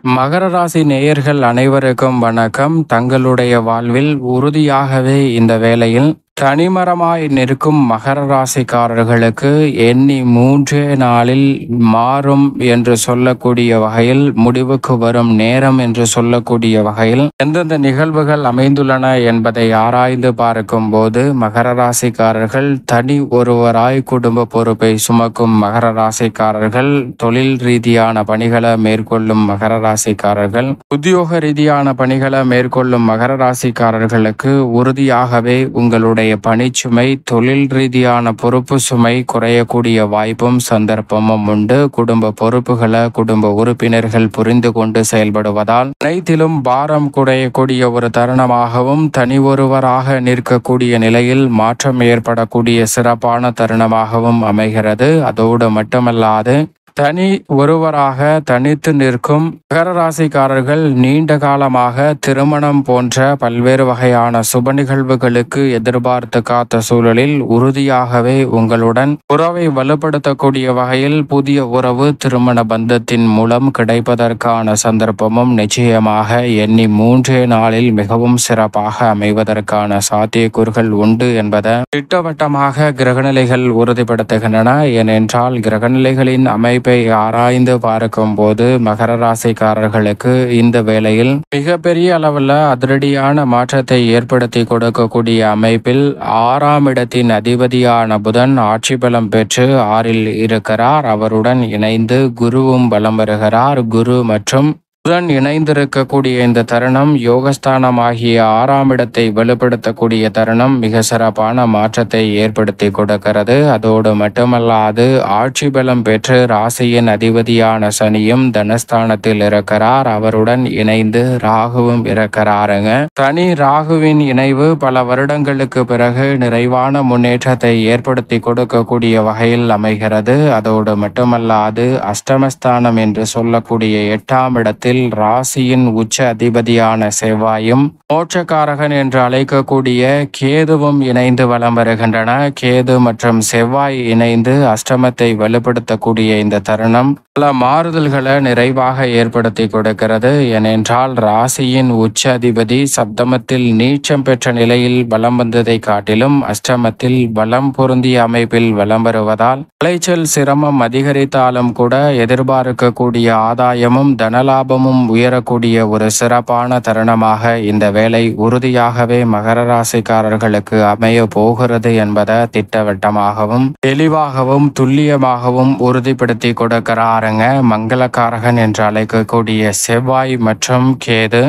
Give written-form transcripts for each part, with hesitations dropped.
மகர ராசி நேயர்கள் அனைவருக்கும் வணக்கம். தங்களுடைய வாழ்வில் உறுதியாகவே இந்த வேளையில் தனிமரமாய் நிற்கும் மகர ராசிக்காரர்களுக்கு எண்ணி 3 நாளில் மாறும் என்று சொல்லக்கூடிய வகையில், முடிவுக்கு வரும் நேரம் என்று சொல்லக்கூடிய வகையில் எந்தெந்த நிகழ்வுகள் அமைந்துள்ளன என்பதை ஆராய்ந்து பார்க்கும் போது, மகர ராசிக்காரர்கள் தனி ஒருவராய் குடும்ப பொறுப்பை சுமக்கும் மகர ராசிக்காரர்கள், தொழில் ரீதியான பணிகளை மேற்கொள்ளும் மகர ராசிக்காரர்கள், உத்தியோக ரீதியான பணிகளை மேற்கொள்ளும் மகர ராசிக்காரர்களுக்கு உறுதியாகவே உங்களுடைய பணிச்சுமை, தொழில் ரீதியான பொறுப்பு சுமை குறையக்கூடிய வாய்ப்பும் சந்தர்ப்பமும் உண்டு. குடும்ப பொறுப்புகளை குடும்ப உறுப்பினர்கள் புரிந்து கொண்டு செயல்படுவதால் அனைத்திலும் பாரம் குறையக்கூடிய ஒரு தருணமாகவும், தனி ஒருவராக நிற்கக்கூடிய நிலையில் மாற்றம் ஏற்படக்கூடிய சிறப்பான தருணமாகவும் அமைகிறது. அதோடு மட்டுமல்லாது, தனி ஒருவராக தனித்து நிற்கும் மகர ராசிக்காரர்கள் நீண்ட காலமாக திருமணம் போன்ற பல்வேறு வகையான சுப நிகழ்வுகளுக்கு எதிர்பார்த்து காத்த சூழலில் உறுதியாகவே உங்களுடன் உறவை வலுப்படுத்தக்கூடிய வகையில் புதிய உறவு திருமண பந்தத்தின் மூலம் கிடைப்பதற்கான சந்தர்ப்பமும் நிச்சயமாக எண்ணி 3 நாளில் மிகவும் சிறப்பாக அமைவதற்கான சாத்தியக்கூறுகள் உண்டு என்பதை திட்டவட்டமாக கிரகநிலைகள் உறுதிப்படுத்துகின்றன. ஏனென்றால், கிரகநிலைகளின் அமைப்பை ஆராய்ந்து பார்க்கும் போது மகர ராசிக்காரர்களுக்கு இந்த வேளையில் மிகப்பெரிய அளவில் அதிரடியான மாற்றத்தை ஏற்படுத்தி கொடுக்கக்கூடிய அமைப்பில் 6ஆம் இடத்தின் அதிபதியான புதன் ஆட்சி பலம் பெற்று 6இல் இருக்கிறார். அவருடன் இணைந்து குருவும் பலம் வருகிறார். குரு மற்றும் புதன் இணைந்திருக்கக்கூடிய இந்த தருணம் யோகஸ்தானம் ஆகிய 6ஆம் இடத்தை வலுப்படுத்தக்கூடிய தருணம் மிக சிறப்பான மாற்றத்தை ஏற்படுத்தி கொடுக்கிறது. அதோடு மட்டுமல்லாது, ஆட்சி பலம் பெற்று ராசியின் அதிபதியான சனியும் தனஸ்தானத்தில் இருக்கிறார். அவருடன் இணைந்து ராகுவும் இருக்கிறாருங்க. தனி ராகுவின் இணைவு பல வருடங்களுக்கு பிறகு நிறைவான முன்னேற்றத்தை ஏற்படுத்தி கொடுக்கக்கூடிய வகையில் அமைகிறது. அதோடு மட்டுமல்லாது, அஷ்டமஸ்தானம் என்று சொல்லக்கூடிய 8ஆம் இடத்தில் ராசியின் உச்ச அதிபதியான செவ்வாயும் மோட்சக்காரகன் என்று அழைக்கக்கூடிய கேதுவும் இணைந்து வலம் வருகின்றன. கேது மற்றும் செவ்வாய் இணைந்து அஷ்டமத்தை வலுப்படுத்தக்கூடிய இந்த தருணம் பல மாறுதல்களை நிறைவாக ஏற்படுத்தி கொடுக்கிறது. ஏனென்றால், ராசியின் உச்ச அதிபதி சப்தமத்தில் நீச்சம் பெற்ற நிலையில் பலம் வந்ததை காட்டிலும் அஷ்டமத்தில் பலம் பொருந்திய அமைப்பில் வலம் வருவதால் விளைச்சல் சிரமம் அதிகரித்தாலும் கூட எதிர்பார்க்கக்கூடிய ஆதாயமும் தனலாபமும் உயரக்கூடிய ஒரு சிறப்பான தருணமாக இந்த வேலை உறுதியாகவே மகர ராசிக்காரர்களுக்கு அமைய போகிறது என்பதை திட்டவட்டமாகவும் தெளிவாகவும் துல்லியமாகவும் உறுதிப்படுத்தி கொடுக்கிறாருங்க. மங்களக்காரகன் என்று அழைக்கக்கூடிய செவ்வாய் மற்றும் கேது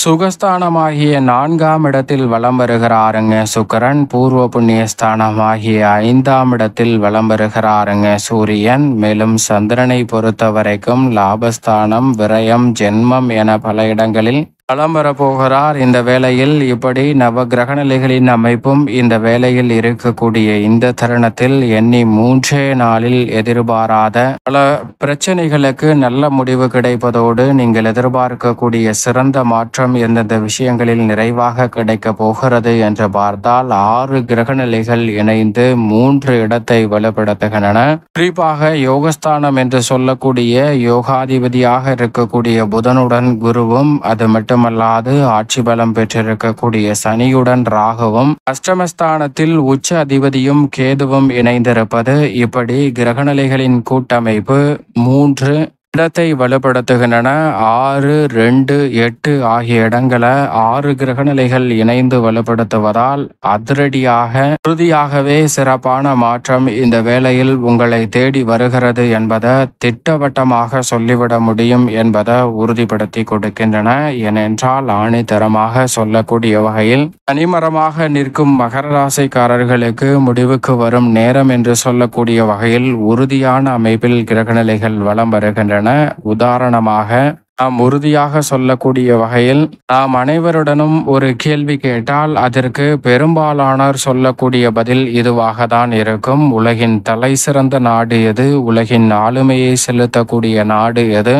சுகஸ்தானமாகிய 4ஆம் இடத்தில் வலம் வருகிறாருங்க. சுக்கிரன் பூர்வ புண்ணியஸ்தானமாகிய 5ஆம் இடத்தில் வலம் வருகிறாருங்க. சூரியன் மேலும் சந்திரனை பொறுத்த வரைக்கும் லாபஸ்தானம், விரயம், ஜென்மம் என பல இடங்களில் வலம் வரப்போகிறார். இந்த வேளையில் இப்படி நவ கிரகநிலைகளின் அமைப்பும் இந்த வேளையில் இருக்கக்கூடிய இந்த தருணத்தில் எண்ணி 3 நாளில் எதிர்பாராத பல பிரச்சனைகளுக்கு நல்ல முடிவு கிடைப்பதோடு, நீங்கள் எதிர்பார்க்கக்கூடிய சிறந்த மாற்றம் எந்தெந்த விஷயங்களில் நிறைவாக கிடைக்க போகிறது என்று பார்த்தால் 6 கிரகநிலைகள் இணைந்து 3 இடத்தை வலுப்படுத்துகின்றன. குறிப்பாக யோகஸ்தானம் என்று சொல்லக்கூடிய யோகாதிபதியாக இருக்கக்கூடிய புதனுடன் குருவும், அது மட்டுமல்லாது ஆட்சி பலம் பெற்றிருக்கக்கூடிய சனியுடன் ராகுவும், அஷ்டமஸ்தானத்தில் உச்ச அதிபதியும் கேதுவும் இணைந்திருப்பது, இப்படி கிரகநிலைகளின் கூட்டமைப்பு 3 இடத்தை வலுப்படுத்துகின்றன. 6, 2, 8 ஆகிய இடங்களை 6 கிரகநிலைகள் இணைந்து வலுப்படுத்துவதால் அதிரடியாக உறுதியாகவே சிறப்பான மாற்றம் இந்த வேளையில் உங்களை தேடி வருகிறது என்பதை திட்டவட்டமாக சொல்லிவிட முடியும் என்பதை உறுதிப்படுத்தி கொடுக்கின்றன. ஏனென்றால், ஆணித்தரமாக சொல்லக்கூடிய வகையில் தனிமரமாக நிற்கும் மகர ராசிக்காரர்களுக்கு முடிவுக்கு வரும் நேரம் என்று சொல்லக்கூடிய வகையில் உறுதியான அமைப்பில் கிரகநிலைகள் வலம் வருகின்றன. உதாரணமாக, நாம் உறுதியாக சொல்லக்கூடிய வகையில் நாம் அனைவருடனும் ஒரு கேள்வி கேட்டால் அதற்கு பெரும்பாலானோர் சொல்லக்கூடிய பதில் இதுவாக தான் இருக்கும். உலகின் தலை சிறந்த நாடு எது? உலகின் ஆளுமையை செலுத்தக்கூடிய நாடு எது?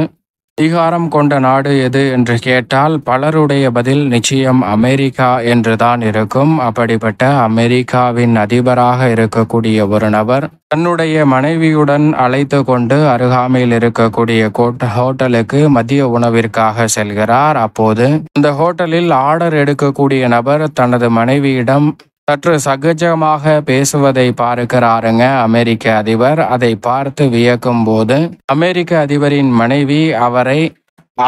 அதிகாரம் கொண்ட நாடு எது என்று கேட்டால் பலருடைய பதில் நிச்சயம் அமெரிக்கா என்றுதான் இருக்கும். அப்படிப்பட்ட அமெரிக்காவின் அதிபராக இருக்கக்கூடிய ஒரு நபர் தன்னுடைய மனைவியுடன் அழைத்து கொண்டு அருகாமையில் இருக்கக்கூடிய ஹோட்டலுக்கு மதிய உணவிற்காக செல்கிறார். அப்போது இந்த ஹோட்டலில் ஆர்டர் எடுக்கக்கூடிய நபர் தனது மனைவியிடம் சற்று சகஜமாக பேசுவதை பார்க்கிறாருங்க அமெரிக்க அதிபர். அதை பார்த்து வியக்கும் போது அமெரிக்க அதிபரின் மனைவி அவரை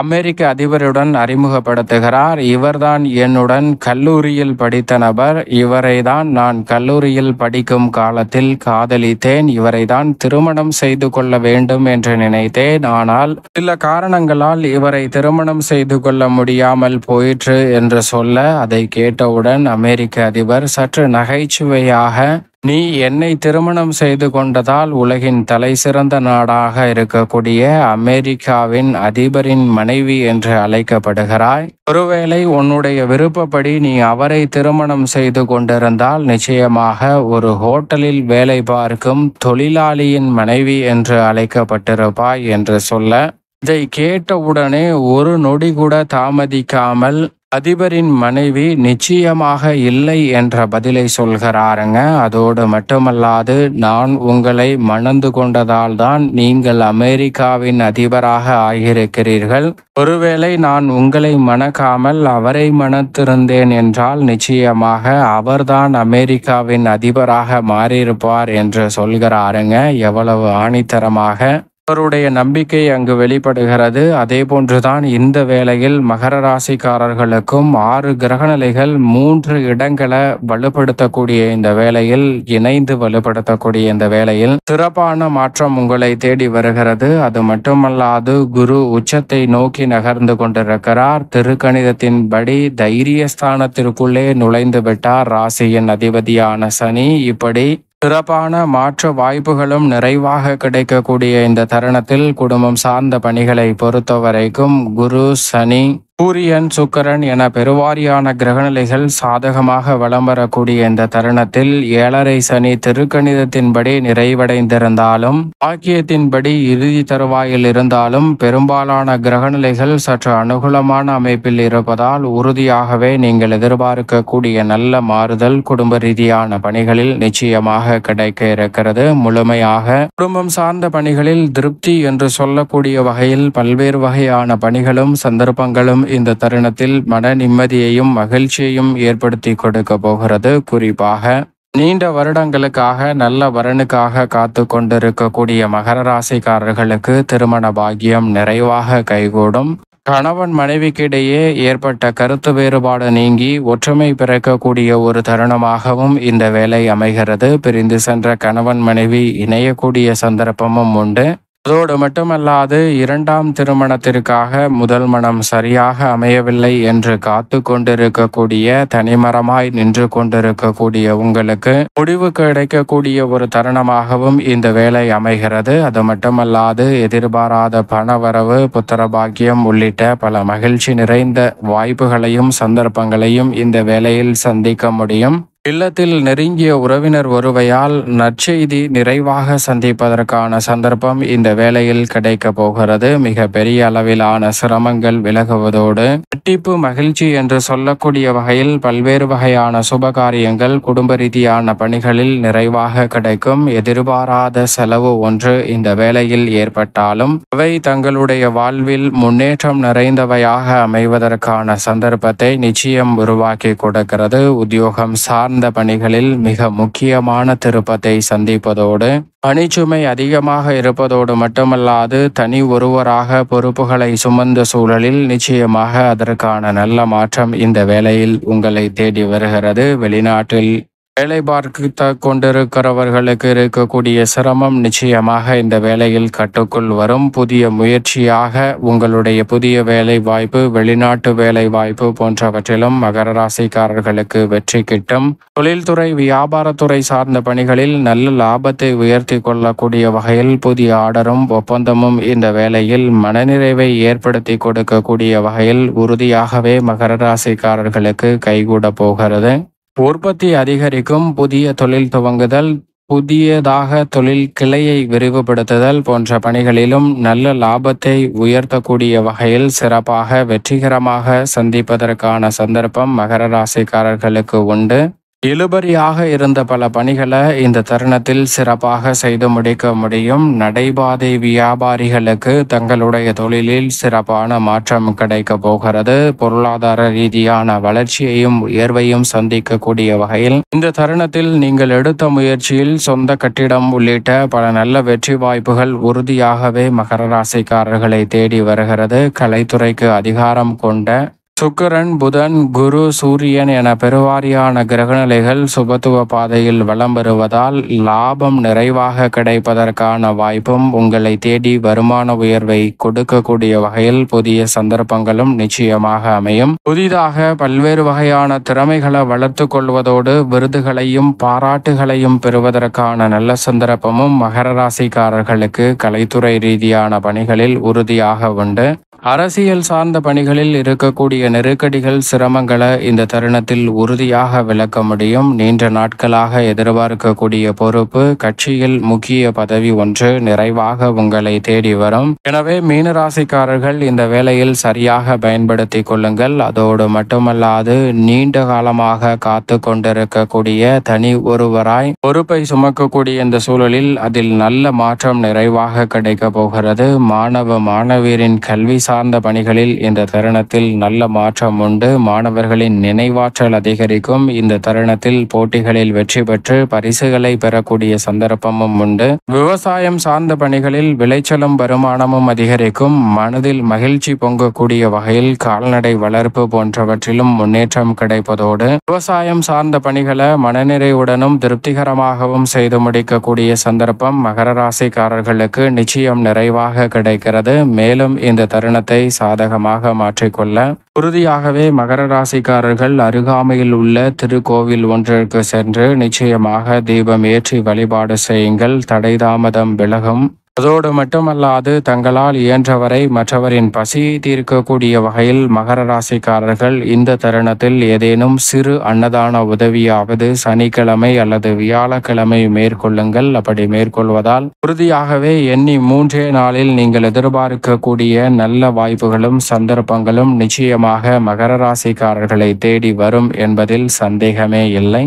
அமெரிக்க அதிபருடன் அறிமுகப்படுத்துகிறார். இவர்தான் என்னுடன் கல்லூரியில் படித்த நபர். இவரை தான் நான் கல்லூரியில் படிக்கும் காலத்தில் காதலித்தேன். இவரை தான் திருமணம் செய்து கொள்ள வேண்டும் என்று நினைத்தேன். ஆனால் சில காரணங்களால் இவரை திருமணம் செய்து கொள்ள முடியாமல் போயிற்று என்று சொல்ல, அதை கேட்டவுடன் அமெரிக்க அதிபர் சற்று நகைச்சுவையாக, நீ என்னை திருமணம் செய்து கொண்டதால் உலகின் தலை சிறந்த நாடாக இருக்கக்கூடிய அமெரிக்காவின் அதிபரின் மனைவி என்று அழைக்கப்படுகிறாய். ஒருவேளை உன்னுடைய விருப்பப்படி நீ அவரை திருமணம் செய்து கொண்டிருந்தால் நிச்சயமாக ஒரு ஹோட்டலில் வேலை பார்க்கும் தொழிலாளியின் மனைவி என்று அழைக்கப்பட்டிருப்பாய் என்று சொல்ல, இதை கேட்டவுடனே ஒரு நொடி கூட தாமதிக்காமல் அதிபரின் மனைவி நிச்சயமாக இல்லை என்ற பதிலை சொல்கிறாருங்க. அதோடு மட்டுமல்லாது, நான் உங்களை மணந்து கொண்டதால் தான் நீங்கள் அமெரிக்காவின் அதிபராக ஆகியிருக்கிறீர்கள். ஒருவேளை நான் உங்களை மணக்காமல் அவரை மணத்திருந்தேன் என்றால் நிச்சயமாக அவர்தான் அமெரிக்காவின் அதிபராக மாறியிருப்பார் என்று சொல்கிறாருங்க. எவ்வளவு ஆணித்தரமாக அவருடைய நம்பிக்கை அங்கு வெளிப்படுகிறது. அதே போன்றுதான் இந்த வேளையில் மகர ராசிக்காரர்களுக்கும் 6 கிரகநிலைகள் 3 இடங்களை வலுப்படுத்தக்கூடிய இந்த வேளையில், இணைந்து வலுப்படுத்தக்கூடிய இந்த வேளையில் சிறப்பான மாற்றம் உங்களை தேடி வருகிறது. அது மட்டுமல்லாது, குரு உச்சத்தை நோக்கி நகர்ந்து கொண்டிருக்கிறார். திருக்கணிதத்தின்படி தைரியஸ்தானத்திற்குள்ளே நுழைந்து விட்டார் ராசியின் அதிபதியான சனி. இப்படி சிறப்பான மாற்று வாய்ப்புகளும் நிறைவாக கிடைக்கக்கூடிய இந்த தருணத்தில் குடும்பம் சார்ந்த பணிகளை பொறுத்தவரைக்கும் குரு, சனி, சூரியன், சுக்கிரன் என பெருவாரியான கிரகநிலைகள் சாதகமாக வலம் வரக்கூடிய இந்த தருணத்தில் 7.5 சனி திருக்கணிதத்தின்படி நிறைவடைந்திருந்தாலும், பாக்கியத்தின்படி இறுதி தருவாயில் இருந்தாலும் பெரும்பாலான கிரகநிலைகள் சற்று அனுகூலமான அமைப்பில் இருப்பதால் உறுதியாகவே நீங்கள் எதிர்பார்க்கக்கூடிய நல்ல மாறுதல் குடும்ப ரீதியான பணிகளில் நிச்சயமாக கிடைக்க இருக்கிறது. முழுமையாக குடும்பம் சார்ந்த பணிகளில் திருப்தி என்று சொல்லக்கூடிய வகையில் பல்வேறு வகையான பணிகளும் சந்தர்ப்பங்களும் இந்த தருணத்தில் மன நிம்மதியையும் மகிழ்ச்சியையும் ஏற்படுத்தி கொடுக்க போகிறது. குறிப்பாக நீண்ட வருடங்களுக்காக நல்ல வரனுக்காக காத்து கொண்டிருக்கக்கூடிய மகர ராசிக்காரர்களுக்கு திருமண பாக்கியம் நிறைவாக கைகூடும். கணவன் மனைவிக்கிடையே ஏற்பட்ட கருத்து வேறுபாடு நீங்கி ஒற்றுமை பிறக்கக்கூடிய ஒரு தருணமாகவும் இந்த வேலை அமைகிறது. பிரிந்து சென்ற கணவன் மனைவி இணையக்கூடிய சந்தர்ப்பமும் உண்டு. அதோடு மட்டுமல்லாது, 2ஆம் திருமணத்திற்காக முதல் மனம் சரியாக அமையவில்லை என்று காத்து கொண்டிருக்கக்கூடிய, தனிமரமாய் நின்று கொண்டிருக்கக்கூடிய உங்களுக்கு முடிவு கிடைக்கக்கூடிய ஒரு தருணமாகவும் இந்த வேலை அமைகிறது. அது மட்டுமல்லாது, எதிர்பாராத பணவரவு, புத்திரபாக்கியம் உள்ளிட்ட பல மகிழ்ச்சி நிறைந்த வாய்ப்புகளையும் சந்தர்ப்பங்களையும் இந்த வேளையில் சந்திக்க முடியும். இல்லத்தில் நெருங்கிய உறவினர் வருவையால் நற்செய்தி நிறைவாக சந்திப்பதற்கான சந்தர்ப்பம் இந்த வேளையில் கிடைக்க போகிறது. மிக பெரிய அளவிலான சிரமங்கள் விலகுவதோடு இரட்டிப்பு மகிழ்ச்சி என்று சொல்லக்கூடிய வகையில் பல்வேறு வகையான சுபகாரியங்கள் குடும்ப ரீதியான பணிகளில் நிறைவாக கிடைக்கும். எதிர்பாராத செலவு ஒன்று இந்த வேளையில் ஏற்பட்டாலும் அவை தங்களுடைய வாழ்வில் முன்னேற்றம் நிறைந்தவையாக அமைவதற்கான சந்தர்ப்பத்தை நிச்சயம் உருவாக்கி கொடுக்கிறது. உத்தியோகம் சார்ந்த பணிகளில் மிக முக்கியமான திருப்பத்தை சந்திப்பதோடு பணிச்சுமை அதிகமாக இருப்பதோடு மட்டுமல்லாது, தனி ஒருவராக பொறுப்புகளை சுமந்த சூழலில் நிச்சயமாக அதற்கான நல்ல மாற்றம் இந்த வேளையில் உங்களை தேடி வருகிறது. வெளிநாட்டில் வேலை பார்க்க கொண்டிருக்கிறவர்களுக்கு இருக்கக்கூடிய சிரமம் நிச்சயமாக இந்த வேளையில் கட்டுக்குள் வரும். புதிய முயற்சியாக உங்களுடைய புதிய வேலை வாய்ப்பு, வெளிநாட்டு வேலை வாய்ப்பு போன்றவற்றிலும் மகர ராசிக்காரர்களுக்கு வெற்றி கிட்டும். தொழில்துறை, வியாபாரத்துறை சார்ந்த பணிகளில் நல்ல லாபத்தை உயர்த்தி கொள்ளக்கூடிய வகையில் புதிய ஆர்டரும் ஒப்பந்தமும் இந்த வேளையில் மனநிறைவை ஏற்படுத்தி கொடுக்கக்கூடிய வகையில் உறுதியாகவே மகர ராசிக்காரர்களுக்கு கைகூட போகிறது. உற்பத்தி அதிகரிக்கும். புதிய தொழில் துவங்குதல், புதியதாக தொழில் கிளையை விரிவுபடுத்துதல் போன்ற பணிகளிலும் நல்ல லாபத்தை உயர்த்தக்கூடிய வகையில் சிறப்பாக வெற்றிகரமாக சந்திப்பதற்கான சந்தர்ப்பம் மகர ராசிக்காரர்களுக்கு உண்டு. இழுபறியாக இருந்த பல பணிகளை இந்த தருணத்தில் சிறப்பாக செய்து முடிக்க முடியும். நடைபாதை வியாபாரிகளுக்கு தங்களுடைய தொழிலில் சிறப்பான மாற்றம் கிடைக்க போகிறது. பொருளாதார ரீதியான வளர்ச்சியையும் உயர்வையும் சந்திக்கக்கூடிய வகையில் இந்த தருணத்தில் நீங்கள் எடுத்த முயற்சியில் சொந்த கட்டிடம் உள்ளிட்ட பல நல்ல வெற்றி வாய்ப்புகள் உறுதியாகவே மகர ராசிக்காரர்களை தேடி வருகிறது. கலைத்துறைக்கு அதிகாரம் கொண்ட சுக்கிரன், புதன், குரு, சூரியன் என பெருவாரியான கிரகநிலைகள் சுபத்துவ பாதையில் வலம் வருவதால் லாபம் நிறைவாக கிடைப்பதற்கான வாய்ப்பும் உங்களை தேடி வருமான உயர்வை கொடுக்கக்கூடிய வகையில் புதிய சந்தர்ப்பங்களும் நிச்சயமாக அமையும். புதிதாக பல்வேறு வகையான திறமைகளை வளர்த்து கொள்வதோடு விருதுகளையும் பாராட்டுகளையும் பெறுவதற்கான நல்ல சந்தர்ப்பமும் மகர ராசிக்காரர்களுக்கு கலைத்துறை ரீதியான பணிகளில் உறுதியாக உண்டு. அரசியல் சார்ந்த பணிகளில் இருக்கக்கூடிய நெருக்கடிகள், சிரமங்களை இந்த தருணத்தில் உறுதியாக விளக்க முடியும். நீண்ட நாட்களாக எதிர்பார்க்கக்கூடிய பொறுப்பு, கட்சியில் முக்கிய பதவி ஒன்று நிறைவாக உங்களை தேடி வரும். எனவே மீனராசிக்காரர்கள் இந்த வேளையில் சரியாக பயன்படுத்தி கொள்ளுங்கள். அதோடு மட்டுமல்லாது நீண்ட காலமாக காத்து கொண்டிருக்கக்கூடிய தனி ஒருவராய் பொறுப்பை சுமக்கக்கூடிய இந்த சூழலில் அதில் நல்ல மாற்றம் நிறைவாக கிடைக்க போகிறது. மாணவியரின் கல்வி சார்ந்த பணிகளில் இந்த தருணத்தில் நல்ல மாற்றம் உண்டு. மாணவர்களின் நினைவாற்றல் அதிகரிக்கும். இந்த தருணத்தில் போட்டிகளில் வெற்றி பெற்று பரிசுகளை பெறக்கூடிய சந்தர்ப்பமும் உண்டு. விவசாயம் சார்ந்த பணிகளில் விளைச்சலும் வருமானமும் அதிகரிக்கும். மனதில் மகிழ்ச்சி பொங்கக்கூடிய வகையில் கால்நடை வளர்ப்பு போன்றவற்றிலும் முன்னேற்றம் கிடைப்பதோடு விவசாயம் சார்ந்த பணிகளை மனநிறைவுடனும் திருப்திகரமாகவும் செய்து முடிக்கக்கூடிய சந்தர்ப்பம் மகர ராசிக்காரர்களுக்கு நிச்சயம் நிறைவாக கிடைக்கிறது. மேலும் இந்த தருணத்தை சாதகமாக மாற்றிக்கொள்ள உறுதியாகவே மகர ராசிக்காரர்கள் அருகாமையில் உள்ள திருக்கோவில் ஒன்றிற்கு சென்று நிச்சயமாக தீபம் ஏற்றி வழிபாடு செய்யுங்கள். தடை தாமதம் விலகும். அதோடு மட்டுமல்லாது தங்களால் இயன்றவரை மற்றவரின் பசியை தீர்க்கக்கூடிய வகையில் மகர ராசிக்காரர்கள் இந்த தருணத்தில் ஏதேனும் சிறு அன்னதான உதவியாவது சனிக்கிழமை அல்லது வியாழக்கிழமை மேற்கொள்ளுங்கள். அப்படி மேற்கொள்வதால் உறுதியாகவே எண்ணி 3 நாளில் நீங்கள் எதிர்பார்க்கக்கூடிய நல்ல வாய்ப்புகளும் சந்தர்ப்பங்களும் நிச்சயமாக மகர ராசிக்காரர்களை தேடி வரும் என்பதில் சந்தேகமே இல்லை.